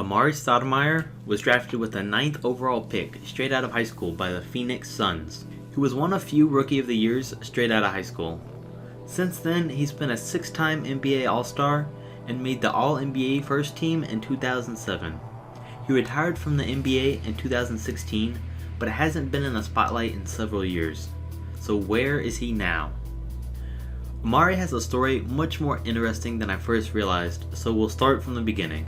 Amare Stoudemire was drafted with the 9th overall pick straight out of high school by the Phoenix Suns, who was one of few Rookie of the Years straight out of high school. Since then, he's been a 6-time NBA All-Star and made the All-NBA First Team in 2007. He retired from the NBA in 2016, but hasn't been in the spotlight in several years. So where is he now? Amare has a story much more interesting than I first realized, so we'll start from the beginning.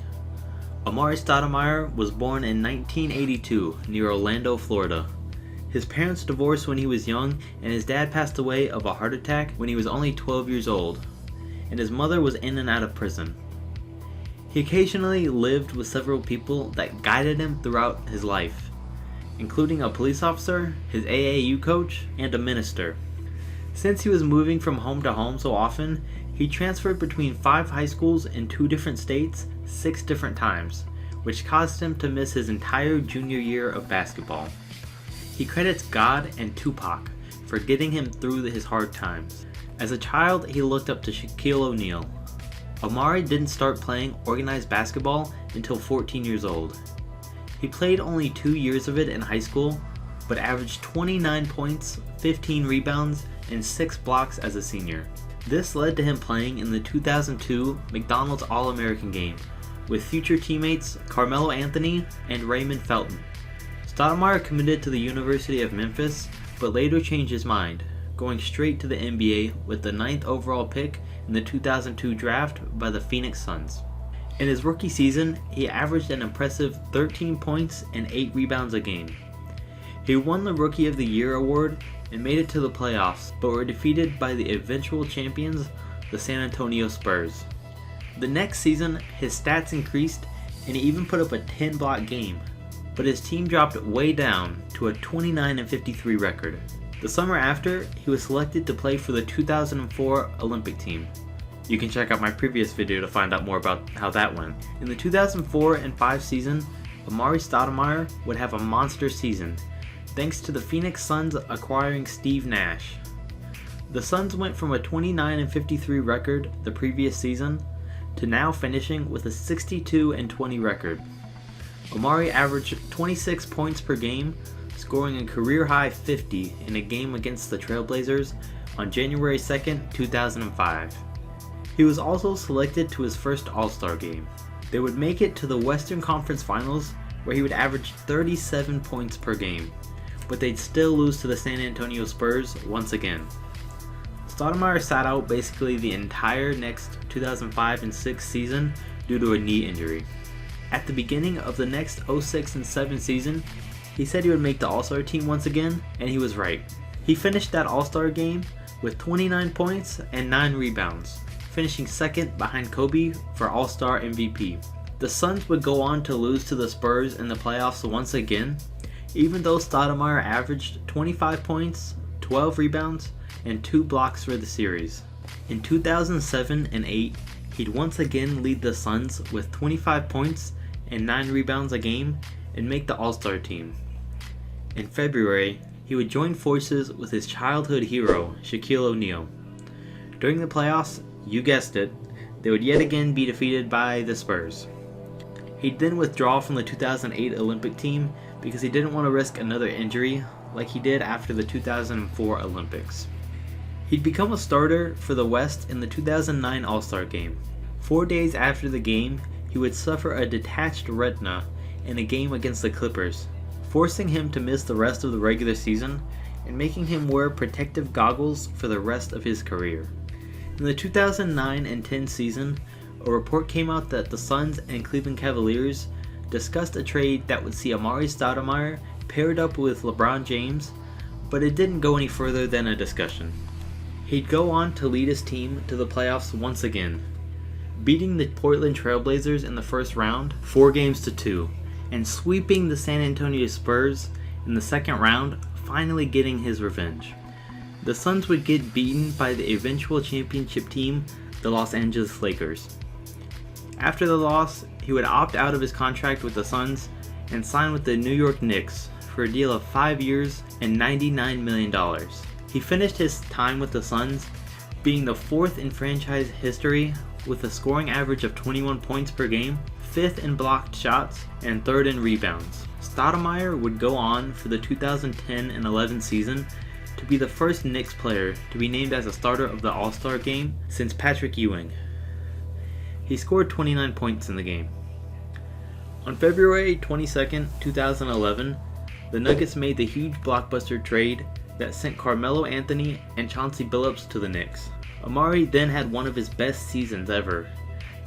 Amare Stoudemire was born in 1982 near Orlando, Florida. His parents divorced when he was young, and his dad passed away of a heart attack when he was only 12 years old, and his mother was in and out of prison. He occasionally lived with several people that guided him throughout his life, including a police officer, his AAU coach, and a minister. Since he was moving from home to home so often, he transferred between 5 high schools in 2 different states 6 different times, which caused him to miss his entire junior year of basketball. He credits God and Tupac for getting him through his hard times. As a child, he looked up to Shaquille O'Neal. Amare didn't start playing organized basketball until 14 years old. He played only 2 years of it in high school, but averaged 29 points, 15 rebounds, and 6 blocks as a senior. This led to him playing in the 2002 McDonald's All-American game with future teammates Carmelo Anthony and Raymond Felton. Stoudemire committed to the University of Memphis, but later changed his mind, going straight to the NBA with the 9th overall pick in the 2002 draft by the Phoenix Suns. In his rookie season, he averaged an impressive 13 points and 8 rebounds a game. He won the Rookie of the Year award and made it to the playoffs, but were defeated by the eventual champions, the San Antonio Spurs. The next season, his stats increased and he even put up a 10-block game, but his team dropped way down to a 29-53 record. The summer after, he was selected to play for the 2004 Olympic team. You can check out my previous video to find out more about how that went. In the 2004 and 5 season, Amare Stoudemire would have a monster season, thanks to the Phoenix Suns acquiring Steve Nash. The Suns went from a 29-53 record the previous season to now finishing with a 62-20 record. Amare averaged 26 points per game, scoring a career-high 50 in a game against the Trailblazers on January 2, 2005. He was also selected to his first All-Star game. They would make it to the Western Conference Finals, where he would average 37 points per game, but they'd still lose to the San Antonio Spurs once again. Stoudemire sat out basically the entire next 2005 and 6 season due to a knee injury. At the beginning of the next 06 and 7 season, he said he would make the All-Star team once again, and he was right. He finished that All-Star game with 29 points and 9 rebounds, finishing second behind Kobe for All-Star MVP. The Suns would go on to lose to the Spurs in the playoffs once again, even though Stoudemire averaged 25 points, 12 rebounds, and 2 blocks for the series. In 2007 and 8, he'd once again lead the Suns with 25 points and 9 rebounds a game and make the All-Star team. In February, he would join forces with his childhood hero, Shaquille O'Neal. During the playoffs, you guessed it, they would yet again be defeated by the Spurs. He'd then withdraw from the 2008 Olympic team because he didn't want to risk another injury like he did after the 2004 Olympics. He'd become a starter for the West in the 2009 All-Star game. 4 days after the game, he would suffer a detached retina in a game against the Clippers, forcing him to miss the rest of the regular season and making him wear protective goggles for the rest of his career. In the 2009 and 10 season, a report came out that the Suns and Cleveland Cavaliers discussed a trade that would see Amare Stoudemire paired up with LeBron James, but it didn't go any further than a discussion. He'd go on to lead his team to the playoffs once again, beating the Portland Trailblazers in the first round 4-2, and sweeping the San Antonio Spurs in the second round, finally getting his revenge. The Suns would get beaten by the eventual championship team, the Los Angeles Lakers. After the loss, he would opt out of his contract with the Suns and sign with the New York Knicks for a deal of 5 years and $99 million. He finished his time with the Suns being the 4th in franchise history with a scoring average of 21 points per game, 5th in blocked shots, and 3rd in rebounds. Stoudemire would go on for the 2010 and 11 season to be the first Knicks player to be named as a starter of the All-Star game since Patrick Ewing. He scored 29 points in the game. On February 22, 2011, the Nuggets made the huge blockbuster trade that sent Carmelo Anthony and Chauncey Billups to the Knicks. Amar'e then had one of his best seasons ever,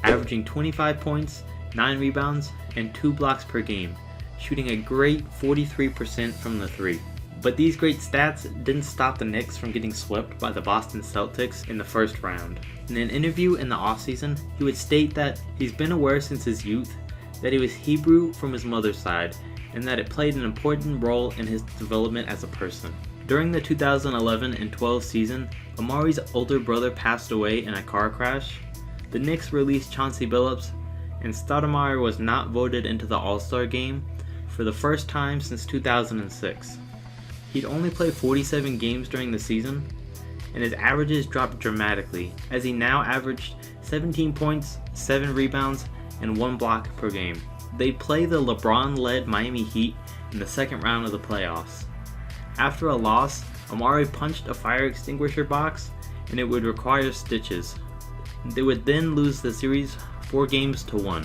averaging 25 points, 9 rebounds, and 2 blocks per game, shooting a great 43% from the 3. But these great stats didn't stop the Knicks from getting swept by the Boston Celtics in the first round. In an interview in the offseason, he would state that he's been aware since his youth that he was Hebrew from his mother's side, and that it played an important role in his development as a person. During the 2011 and 12 season, Amar'e's older brother passed away in a car crash. The Knicks released Chauncey Billups, and Stoudemire was not voted into the All-Star game for the first time since 2006. He'd only play 47 games during the season, and his averages dropped dramatically as he now averaged 17 points, 7 rebounds, and 1 block per game. They play the LeBron-led Miami Heat in the second round of the playoffs. After a loss, Amar'e punched a fire extinguisher box, and it would require stitches. They would then lose the series 4-1.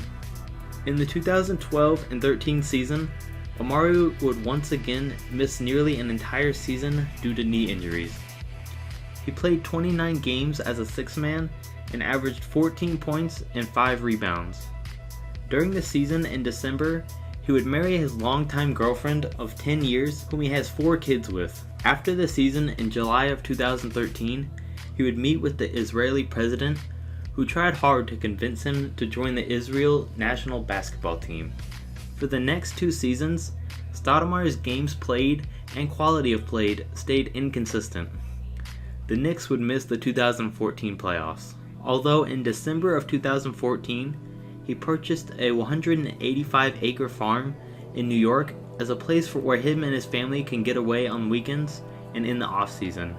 In the 2012 and 13 season, Amar'e would once again miss nearly an entire season due to knee injuries. He played 29 games as a six-man and averaged 14 points and 5 rebounds. During the season in December, he would marry his longtime girlfriend of 10 years, whom he has 4 kids with. After the season in July of 2013, he would meet with the Israeli president, who tried hard to convince him to join the Israel national basketball team. For the next 2 seasons, Stoudemire's games played and quality of play stayed inconsistent. The Knicks would miss the 2014 playoffs. Although in December of 2014, he purchased a 185-acre farm in New York as a place for where him and his family can get away on weekends and in the off-season.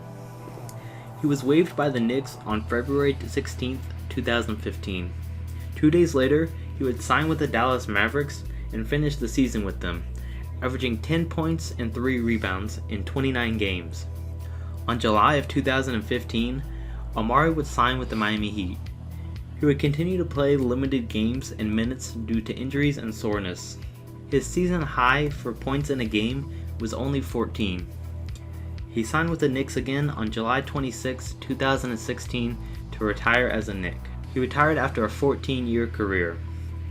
He was waived by the Knicks on February 16, 2015. 2 days later, he would sign with the Dallas Mavericks and finish the season with them, averaging 10 points and 3 rebounds in 29 games. On July of 2015, Amar'e would sign with the Miami Heat. He would continue to play limited games and minutes due to injuries and soreness. His season high for points in a game was only 14. He signed with the Knicks again on July 26, 2016 to retire as a Knick. He retired after a 14-year career.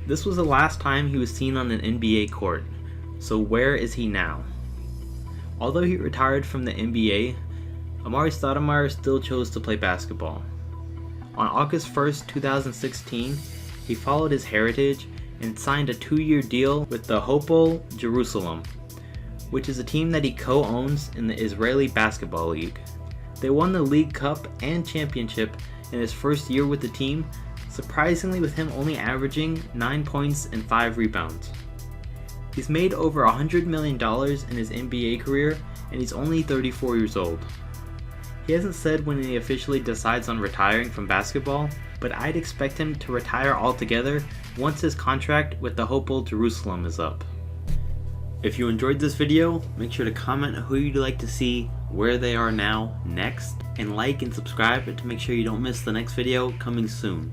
This was the last time he was seen on an NBA court, so where is he now? Although he retired from the NBA, Amare Stoudemire still chose to play basketball. On August 1, 2016, he followed his heritage and signed a 2-year deal with the Hapoel Jerusalem, which is a team that he co-owns in the Israeli Basketball League. They won the League Cup and Championship in his first year with the team, surprisingly with him only averaging 9 points and 5 rebounds. He's made over $100 million in his NBA career, and he's only 34 years old. He hasn't said when he officially decides on retiring from basketball, but I'd expect him to retire altogether once his contract with the Hapoel Jerusalem is up. If you enjoyed this video, make sure to comment who you'd like to see where they are now next, and like and subscribe to make sure you don't miss the next video coming soon.